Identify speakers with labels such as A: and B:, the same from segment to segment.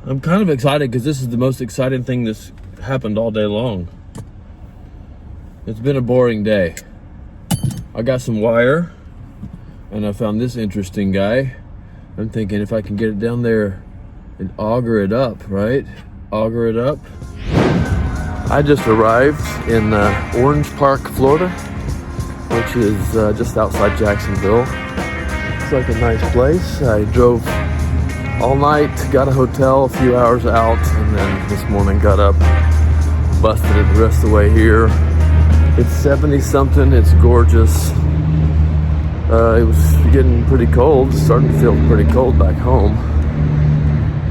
A: I'm kind of excited because this is the most exciting thing that's happened all day long. It's been a boring day. I got some wire and I found this interesting guy. I'm thinking if I can get it down there and auger it up, right? Auger it up. I just arrived in Orange Park, Florida, which is just outside Jacksonville. It's like a nice place. I drove all night, got a hotel a few hours out, and then this morning got up, busted it the rest of the way here. It's 70 something, it's gorgeous. It was getting pretty cold, starting to feel pretty cold back home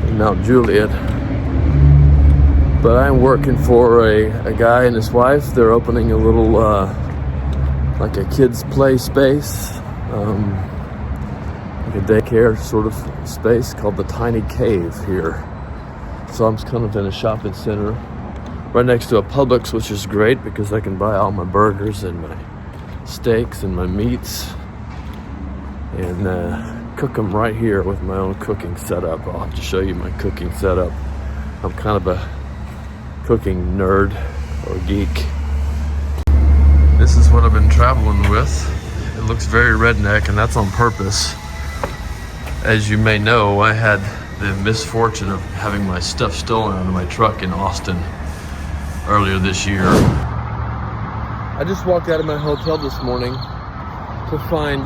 A: in Mount Juliet. But I'm working for a guy and his wife. They're opening a little, like a kids play space, like a daycare sort of space called the Tiny Cave here. So I'm kind of in a shopping center right next to a Publix, which is great because I can buy all my burgers and my steaks and my meats and cook them right here with my own cooking setup. I'll have to show you my cooking setup. I'm kind of a cooking nerd or geek. This is what I've been traveling with. It looks very redneck, and that's on purpose. As you may know, I had the misfortune of having my stuff stolen out of my truck in Austin earlier this year. I just walked out of my hotel this morning to find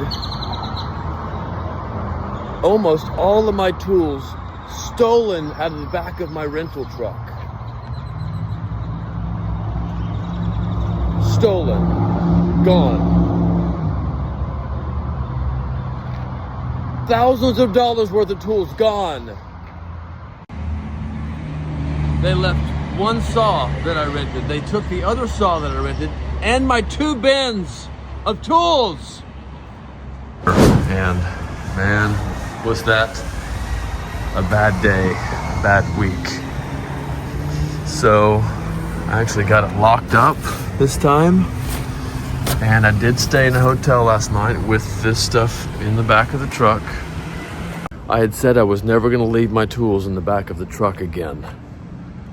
A: almost all of my tools stolen out of the back of my rental truck. Stolen, gone. Thousands of dollars worth of tools gone. They left one saw that I rented. They took the other saw that I rented and my 2 bins of tools. And man, was that a bad day, a bad week. So I actually got it locked up this time, and I did stay in a hotel last night with this stuff in the back of the truck. I had said I was never going to leave my tools in the back of the truck again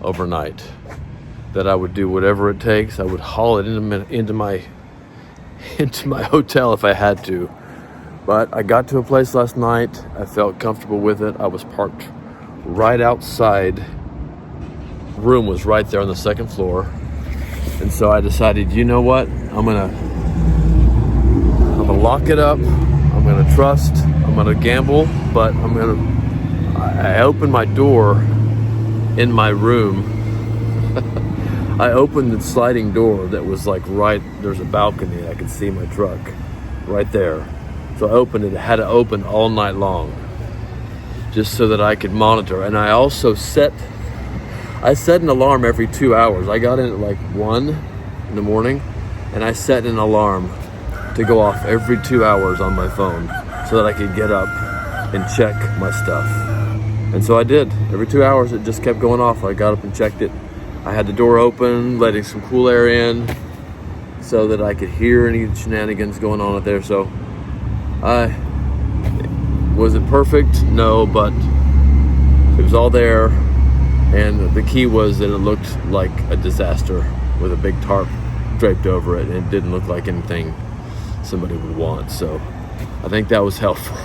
A: overnight, that I would do whatever it takes. I would haul it into my hotel if I had to. But I got to a place last night, I felt comfortable with it. I was parked right outside. The room was right there on the second floor. And so I decided, you know what? I'm gonna lock it up. I'm gonna trust. I'm gonna gamble, but I opened my door in my room. I opened the sliding door that was like there's a balcony. I could see my truck right there. So I opened it. I had it open all night long just so that I could monitor. And I also set an alarm every 2 hours. I got in at like 1 in the morning, and I set an alarm to go off every 2 hours on my phone so that I could get up and check my stuff. And so I did. Every 2 hours, it just kept going off. I got up and checked it. I had the door open, letting some cool air in so that I could hear any shenanigans going on out there. So was it perfect? No, but it was all there. And the key was that it looked like a disaster with a big tarp draped over it, and it didn't look like anything somebody would want. So I think that was helpful.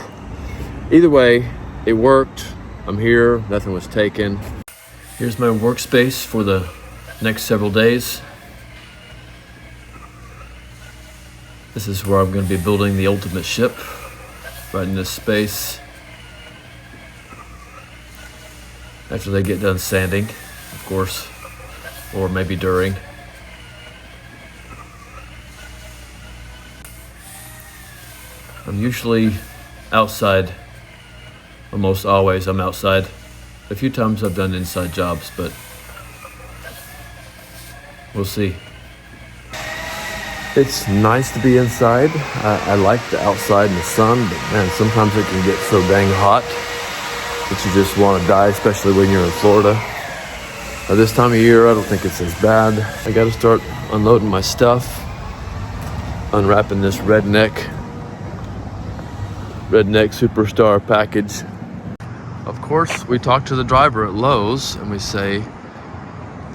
A: Either way, it worked. I'm here. Nothing was taken. Here's my workspace for the next several days. This is where I'm going to be building the ultimate ship, right in this space. After they get done sanding, of course, or maybe during. I'm usually outside, almost always I'm outside. A few times I've done inside jobs, but we'll see. It's nice to be inside. I like the outside and the sun, but man, sometimes it can get so dang hot that you just want to die, especially when you're in Florida. This time of year, I don't think it's as bad. I got to start unloading my stuff, unwrapping this Redneck Superstar package. Of course, we talk to the driver at Lowe's and we say,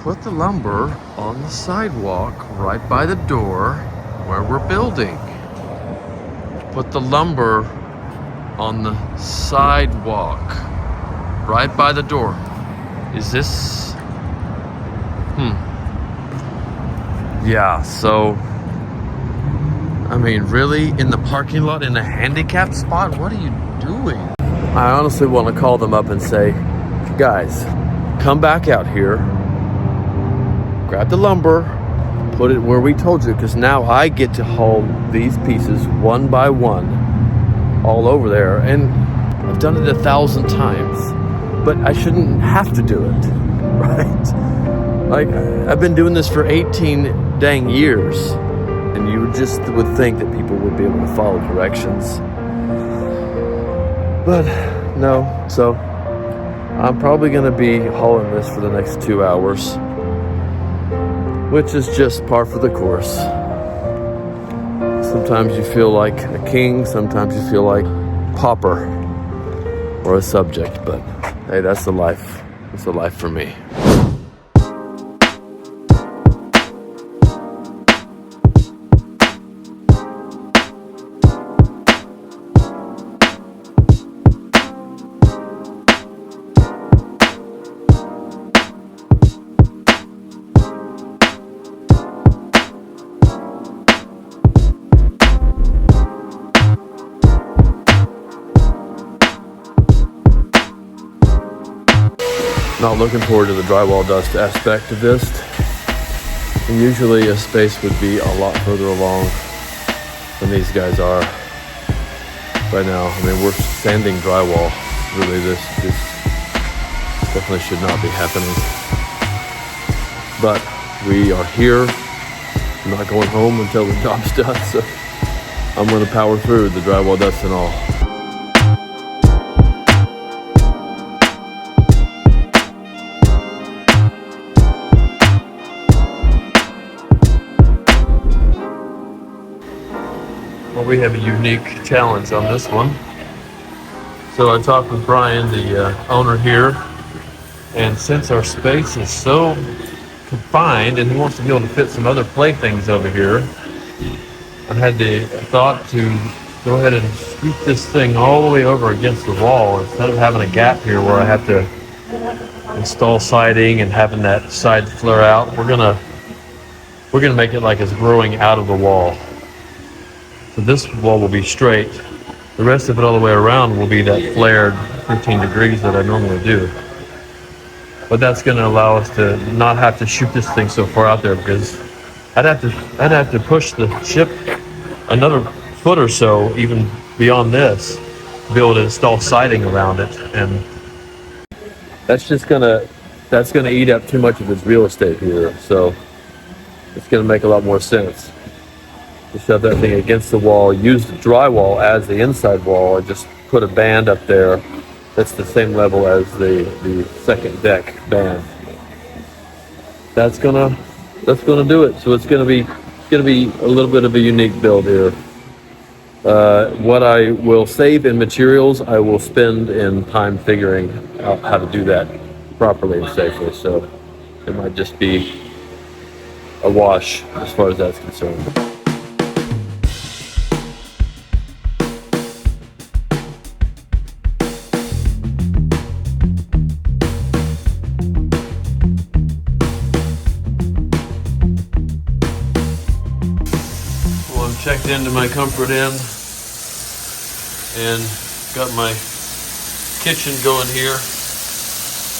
A: put the lumber on the sidewalk right by the door where we're building. Put the lumber on the sidewalk right by the door. Is this? Yeah, so, I mean, really? In the parking lot, in a handicapped spot? What are you doing? I honestly want to call them up and say, guys, come back out here, grab the lumber, put it where we told you, because now I get to haul these pieces one by one all over there. And I've done it 1,000 times, but I shouldn't have to do it, right? Like, I've been doing this for 18 dang years, and you just would think that people would be able to follow directions. But no, so I'm probably going to be hauling this for the next 2 hours, which is just par for the course. Sometimes you feel like a king, sometimes you feel like pauper or a subject, but hey, that's the life. It's the life for me. Not looking forward to the drywall dust aspect of this. And usually a space would be a lot further along than these guys are right now. I mean, we're sanding drywall. Really, this definitely should not be happening. But we are here. I'm not going home until the job's done, so I'm going to power through the drywall dust and all. Well, we have a unique challenge on this one. So I talked with Brian, the owner here, and since our space is so confined and he wants to be able to fit some other playthings over here, I had the thought to go ahead and scoop this thing all the way over against the wall instead of having a gap here where I have to install siding and having that side flare out. We're gonna make it like it's growing out of the wall. So this wall will be straight. The rest of it all the way around will be that flared 15 degrees that I normally do. But that's going to allow us to not have to shoot this thing so far out there, because I'd have to push the ship another foot or so even beyond this to be able to install siding around it, and that's gonna eat up too much of its real estate here. So it's gonna make a lot more sense to shove that thing against the wall, use the drywall as the inside wall, and just put a band up there that's the same level as the second deck band. That's gonna do it. So it's gonna be a little bit of a unique build here. What I will save in materials, I will spend in time figuring out how to do that properly and safely. So it might just be a wash as far as that's concerned. Checked into my Comfort Inn and got my kitchen going here.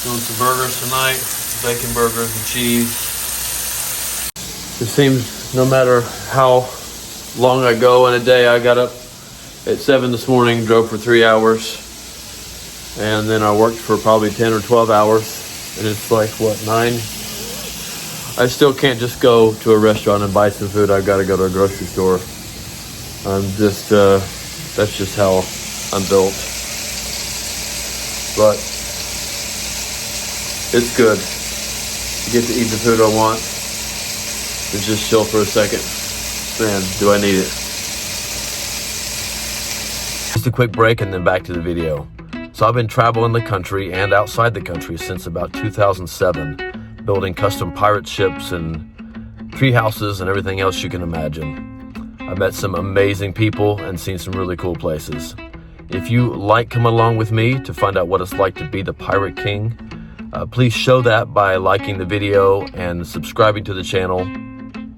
A: Doing some burgers tonight, bacon burgers and cheese. It seems no matter how long I go in a day, I got up at 7 this morning, drove for 3 hours, and then I worked for probably 10 or 12 hours, and it's like, what, 9? I still can't just go to a restaurant and buy some food. I've got to go to a grocery store. I'm just, that's just how I'm built. But it's good. You get to eat the food I want and just chill for a second. Man, do I need it. Just a quick break and then back to the video. So I've been traveling the country and outside the country since about 2007, building custom pirate ships and tree houses and everything else you can imagine. I've met some amazing people and seen some really cool places. If you like coming along with me to find out what it's like to be the Pirate King, please show that by liking the video and subscribing to the channel.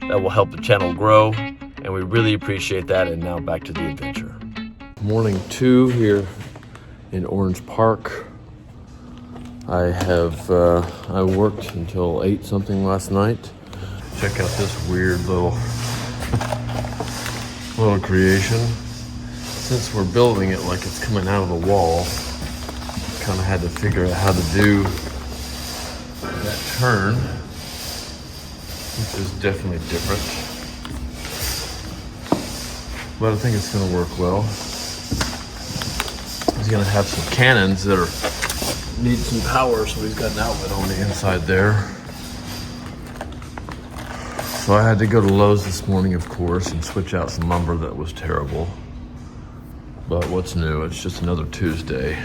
A: That will help the channel grow, and we really appreciate that. And now back to the adventure. Morning 2 here in Orange Park. I worked until 8 something last night. Check out this weird little creation. Since we're building it like it's coming out of the wall, kind of had to figure out how to do that turn, which is definitely different. But I think it's going to work well. He's going to have some cannons that need some power, so he's got an outlet on the inside there. So I had to go to Lowe's this morning, of course, and switch out some lumber that was terrible. But what's new? It's just another Tuesday.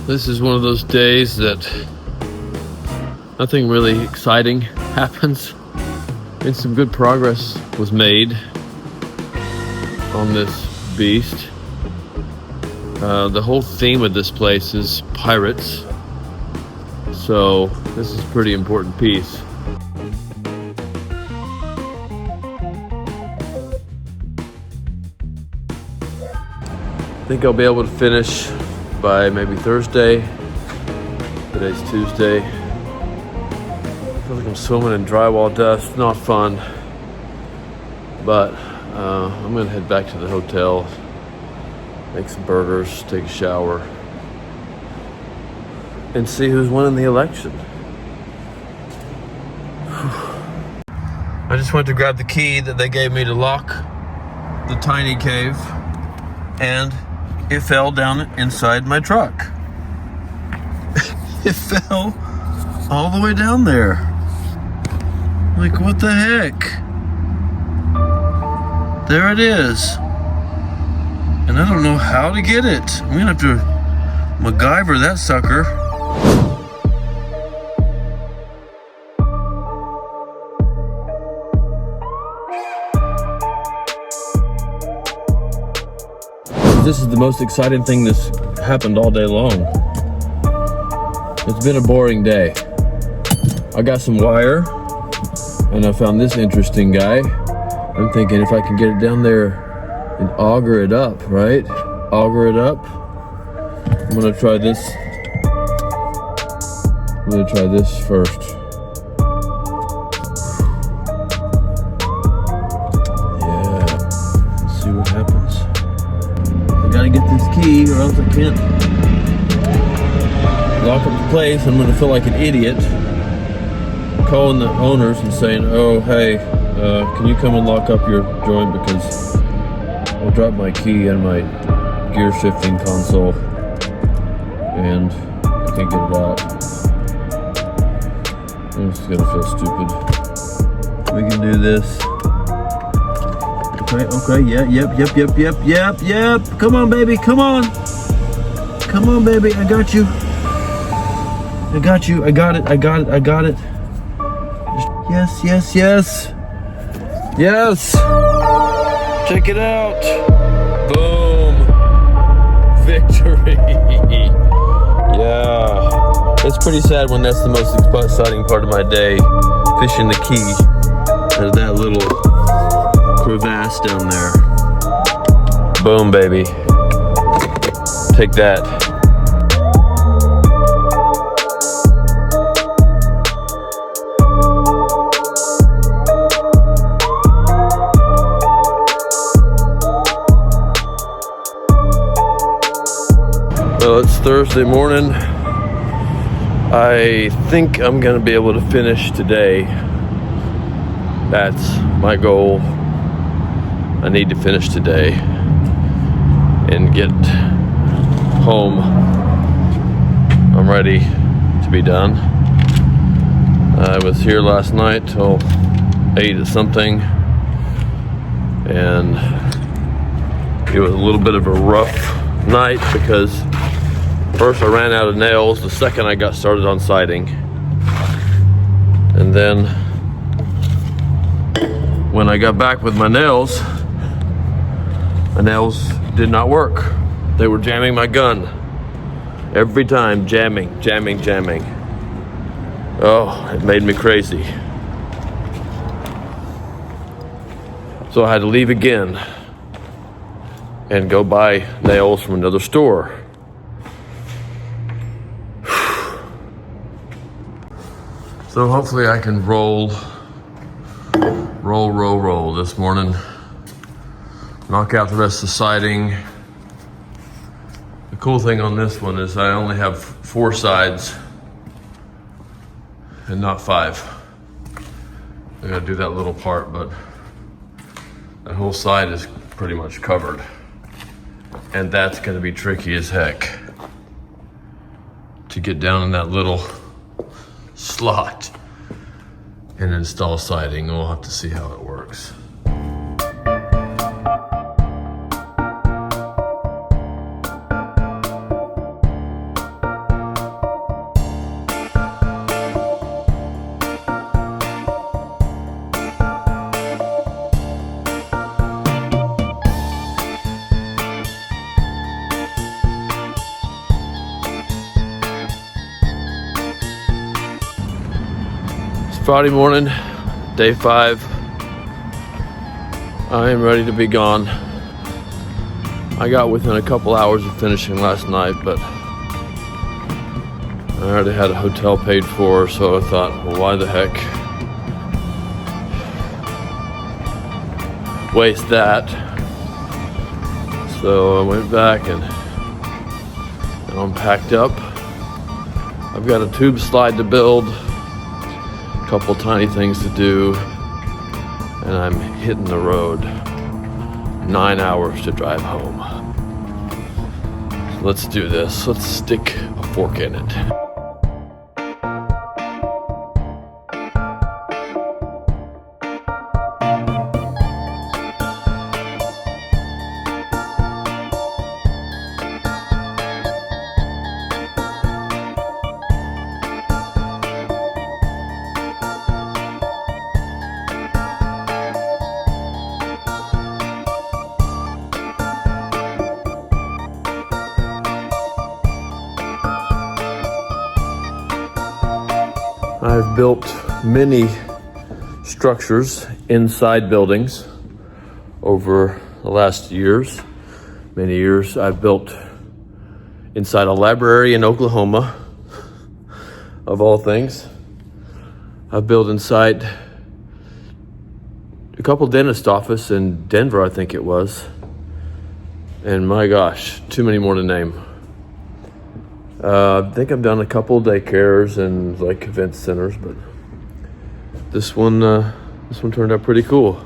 A: This is one of those days that nothing really exciting happens, and some good progress was made on this beast. The whole theme of this place is pirates, so this is a pretty important piece. I think I'll be able to finish by maybe Thursday. Today's Tuesday. I feel like I'm swimming in drywall dust. Not fun. But I'm gonna head back to the hotel, make some burgers, take a shower, and see who's winning the election. I just went to grab the key that they gave me to lock the tiny cave, and it fell down inside my truck. It fell all the way down there. Like, what the heck? There it is. And I don't know how to get it. I'm gonna have to MacGyver that sucker. This is the most exciting thing that's happened all day long. It's been a boring day. I got some wire, and I found this interesting guy. I'm thinking if I can get it down there and auger it up, right? Auger it up. I'm gonna try this. I'm gonna try this first. Yeah, let's see what happens. I gotta get this key or else I can't lock up the place. I'm gonna feel like an idiot calling the owners and saying, oh, hey, can you come and lock up your joint because I'll drop my key and my gear shifting console and I can't get it out. I'm just gonna feel stupid. We can do this. Okay, yeah, yep. Come on, baby, come on. Come on, baby, I got you. I got it. Yes. Check it out. Boom. Victory. Yeah. It's pretty sad when that's the most exciting part of my day, fishing the key. There's that little crevasse down there. Boom, baby. Take that. Well, it's Thursday morning. I think I'm gonna be able to finish today. That's my goal. I need to finish today and get home. I'm ready to be done. I was here last night till 8 or something, and it was a little bit of a rough night because first I ran out of nails the second I got started on siding, and then when I got back with my nails did not work. They were jamming my gun every time, jamming. Oh, it made me crazy. So I had to leave again and go buy nails from another store. So hopefully I can roll this morning. Knock out the rest of the siding. The cool thing on this one is I only have 4 sides and not 5. I gotta do that little part, but that whole side is pretty much covered. And that's gonna be tricky as heck to get down in that little slot and install siding. We'll have to see how it works. Friday morning, day 5. I am ready to be gone. I got within a couple hours of finishing last night, but I already had a hotel paid for, so I thought, well, why the heck waste that? So I went back and I'm packed up. I've got a tube slide to build, couple tiny things to do, and I'm hitting the road. 9 hours to drive home. So let's do this. Let's stick a fork in it. I've built many structures inside buildings over the last many years. I've built inside a library in Oklahoma, of all things. I've built inside a couple dentist office in Denver, I think it was. And my gosh, too many more to name. I think I've done a couple daycares and like event centers, but this one turned out pretty cool.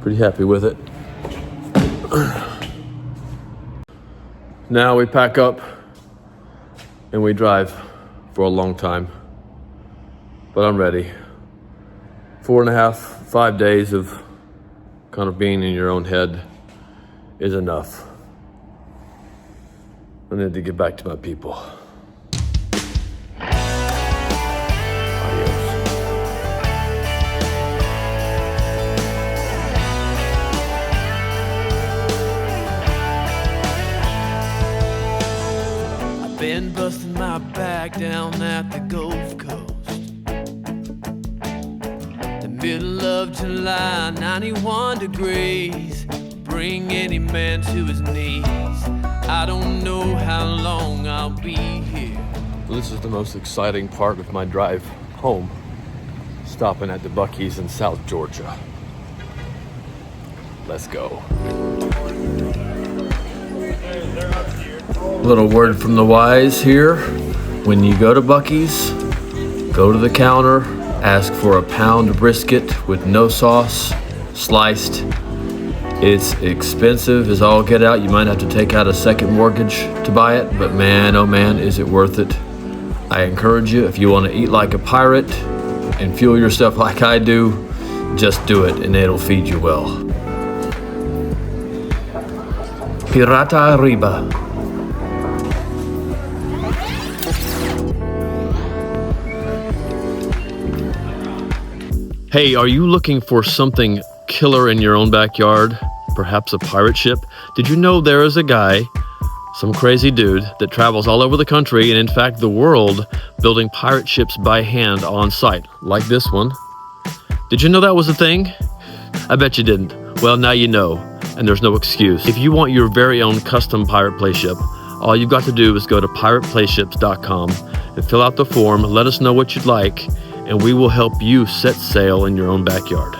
A: Pretty happy with it. Now we pack up and we drive for a long time, but I'm ready. 4.5, 5 days of kind of being in your own head is enough. I need to get back to my people. Adios.
B: I've been busting my back down at the Gulf Coast. The middle of July, 91 degrees. Bring any man to his knees. I don't know how long I'll be here.
A: This is the most exciting part of my drive home, stopping at the Bucees in South Georgia. Let's go.
C: Hey, they're up here.
A: Little word from the wise here. When you go to Buc-ee's, go to the counter, ask for a pound brisket with no sauce, sliced. It's expensive as all get out. You might have to take out a second mortgage to buy it, but man, oh man, is it worth it. I encourage you, if you want to eat like a pirate and fuel yourself like I do, just do it and it'll feed you well. Pirata arriba. Hey, are you looking for something killer in your own backyard? Perhaps a pirate ship? Did you know there is a guy, some crazy dude, that travels all over the country and in fact the world, building pirate ships by hand on site, like this one? Did you know that was a thing? I bet you didn't. Well, now you know, and there's no excuse. If you want your very own custom pirate play ship, all you've got to do is go to pirateplayships.com and fill out the form, let us know what you'd like, and we will help you set sail in your own backyard.